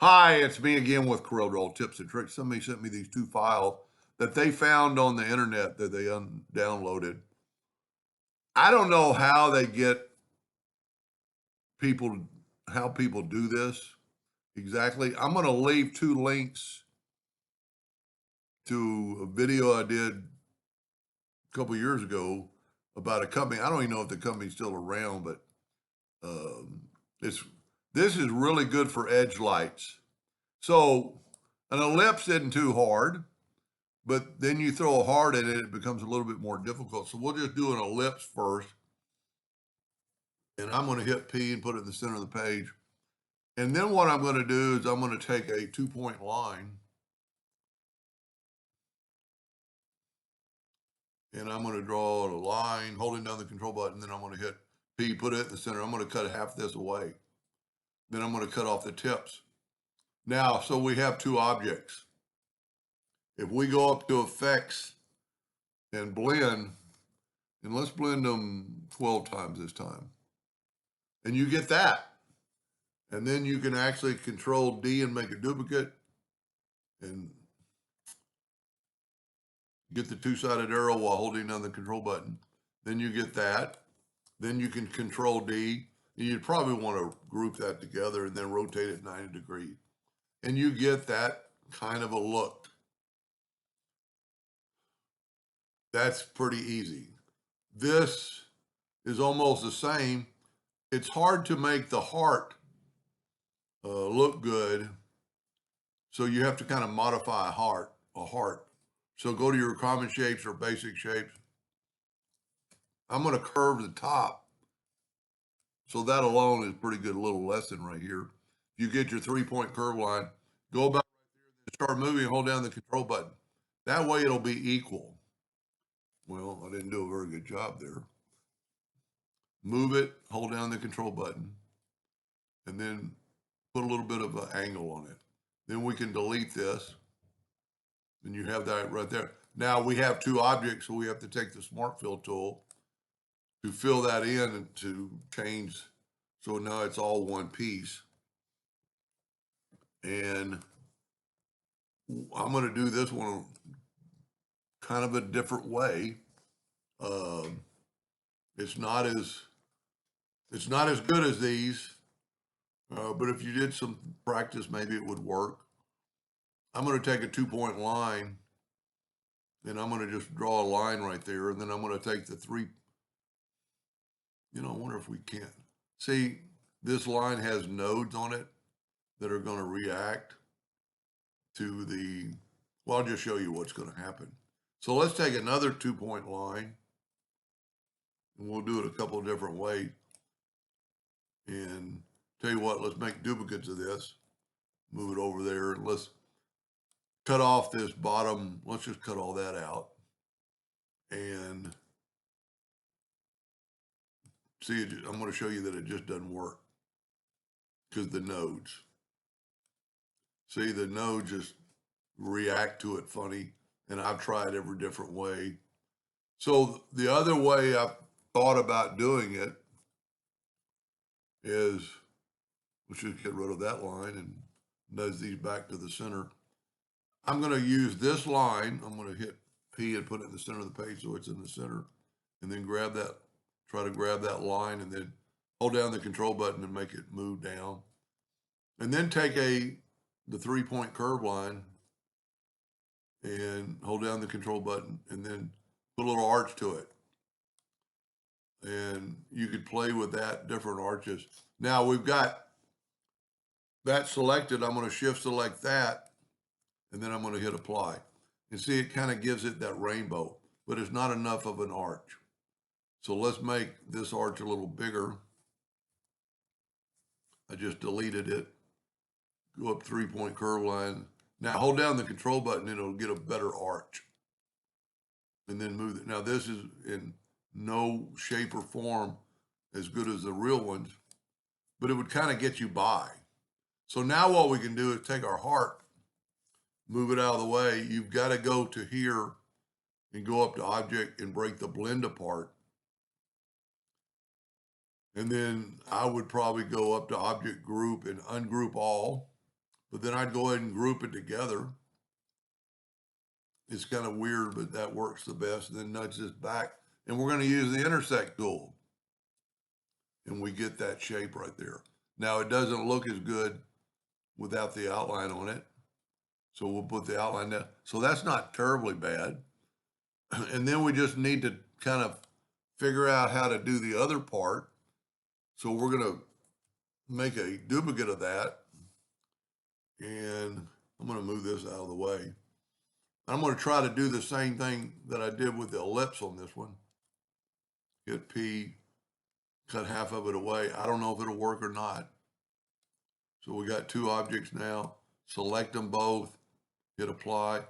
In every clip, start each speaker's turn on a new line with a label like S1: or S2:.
S1: Hi, it's me again with Corel Tips and Tricks. Somebody sent me these two files that they found on the internet that they downloaded. I don't know how they get people, how people do this exactly. I'm going to leave two links to a video I did a couple years ago about a company. I don't even know if the company's still around, but um, it's this is really good for edge lights. So an ellipse isn't too hard. But then you throw a heart in it, it becomes a little bit more difficult. So we'll just do an ellipse first. And I'm going to hit P and put it in the center of the page. And then what I'm going to do is I'm going to take a 2-point line and I'm going to draw a line holding down the control button. Then I'm going to hit P, put it in the center. I'm going to cut half this away. Then I'm going to cut off the tips. Now, so we have two objects. If we go up to effects and blend, and let's blend them 12 times this time. And you get that. And then you can actually control D and make a duplicate and get the two-sided arrow while holding down the control button. Then you get that. Then you can control D. You'd probably want to group that together and then rotate it 90 degrees. And you get that kind of a look. That's pretty easy. This is almost the same. It's hard to make the heart look good. So you have to kind of modify a heart. So go to your common shapes or basic shapes. I'm going to curve the top. So that alone is a pretty good little lesson right here. You get your 3-point curve line, go about right there, start moving, hold down the control button. That way it'll be equal. Well, I didn't do a very good job there. Move it, hold down the control button, and then put a little bit of an angle on it. Then we can delete this. And you have that right there. Now we have two objects, so we have to take the Smart Fill tool to fill that in and to change. So now it's all one piece. And I'm going to do this one kind of a different way. It's not as good as these, but if you did some practice, maybe it would work. I'm going to take a 2-point line and I'm going to just draw a line right there. And then I'm going to take the three, I wonder if we can. See, this line has nodes on it that are going to react to the, well, I'll just show you what's going to happen. So let's take another 2-point line and we'll do it a couple of different ways. And tell you what, let's make duplicates of this, move it over there, and let's cut off this bottom. Let's just cut all that out. And see, I'm going to show you that it just doesn't work because the nodes. See, the nodes just react to it funny, and I've tried every different way. So the other way I've thought about doing it is, we should get rid of that line and nudge these back to the center. I'm going to use this line. I'm going to hit P and put it in the center of the page so it's in the center, and then grab that, try to grab that line and then hold down the control button and make it move down. And then take the 3-point curve line and hold down the control button and then put a little arch to it. And you could play with that, different arches. Now we've got that selected. I'm going to shift select that, and then I'm going to hit apply. And see, it kind of gives it that rainbow, but it's not enough of an arch. So let's make this arch a little bigger. I just deleted it. Go up 3-point curve line. Now hold down the control button and it'll get a better arch. And then move it. Now this is in no shape or form as good as the real ones, but it would kind of get you by. So now what we can do is take our heart, move it out of the way. You've got to go to here and go up to object and break the blend apart. And then I would probably go up to object group and ungroup all, but then I'd go ahead and group it together. It's kind of weird, but that works the best. And then nudge this back, and we're going to use the intersect tool, and we get that shape right there. Now, it doesn't look as good without the outline on it, so we'll put the outline down. So that's not terribly bad. And then we just need to kind of figure out how to do the other part. So we're going to make a duplicate of that, and I'm going to move this out of the way. I'm going to try to do the same thing that I did with the ellipse on this one. Hit P, cut half of it away. I don't know if it'll work or not. So we got two objects now. Select them both, hit apply.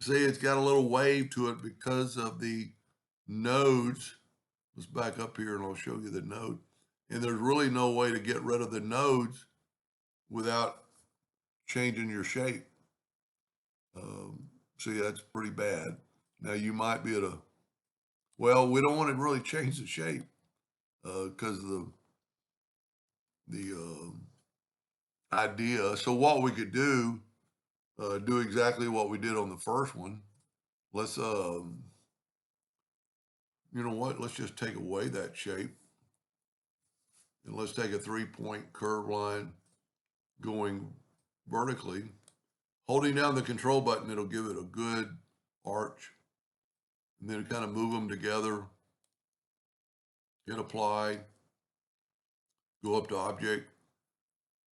S1: See, it's got a little wave to it because of the nodes. Let's back up here and I'll show you the node. And there's really no way to get rid of the nodes without changing your shape. See, that's pretty bad. Now you might be able to, well, we don't want to really change the shape because of the idea. So what we could do exactly what we did on the first one. Let's, you know what? Let's just take away that shape. And let's take a 3-point curve line going vertically. Holding down the control button, it'll give it a good arch. And then kind of move them together. Hit apply. Go up to object.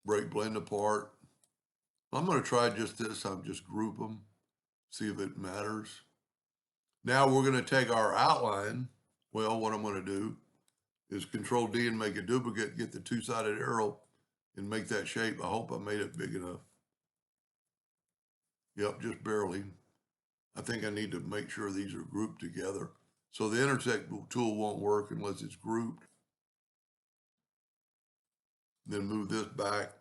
S1: Break blend apart. I'm going to try just this. I'll just group them. See if it matters. Now we're going to take our outline. Well, what I'm going to do is Control D and make a duplicate, get the two-sided arrow and make that shape. I hope I made it big enough. Yep, just barely. I think I need to make sure these are grouped together. So the intersect tool won't work unless it's grouped. Then move this back.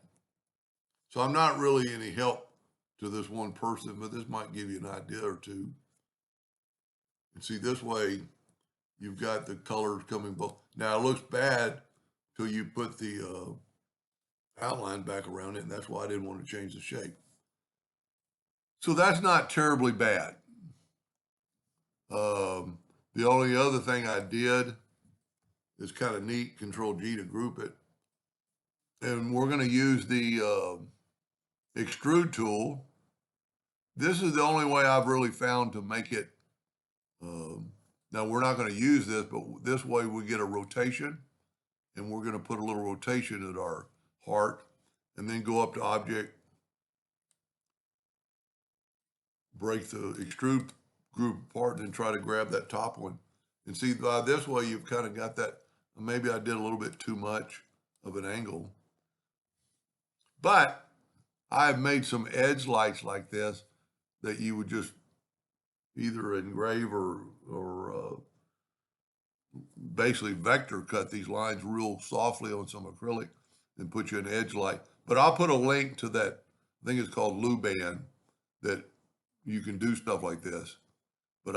S1: So I'm not really any help to this one person, but this might give you an idea or two. And see, this way, you've got the colors coming both. Now it looks bad till you put the outline back around it, and that's why I didn't want to change the shape. So that's not terribly bad. The only other thing I did is kind of neat, Control G to group it. And we're going to use the extrude tool. This is the only way I've really found to make it. Now we're not going to use this, but this way we get a rotation, and we're going to put a little rotation at our heart, and then go up to object, break the extrude group apart, and then try to grab that top one. And see, by this way, you've kind of got that. Maybe I did a little bit too much of an angle, but I have made some edge lights like this that you would just either engrave or basically vector cut these lines real softly on some acrylic and put you an edge light. But I'll put a link to that. I think it's called Luban, that you can do stuff like this. But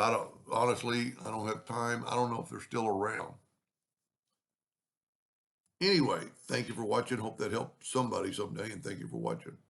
S1: honestly, I don't have time. I don't know if they're still around. Anyway, thank you for watching. Hope that helped somebody someday, and thank you for watching.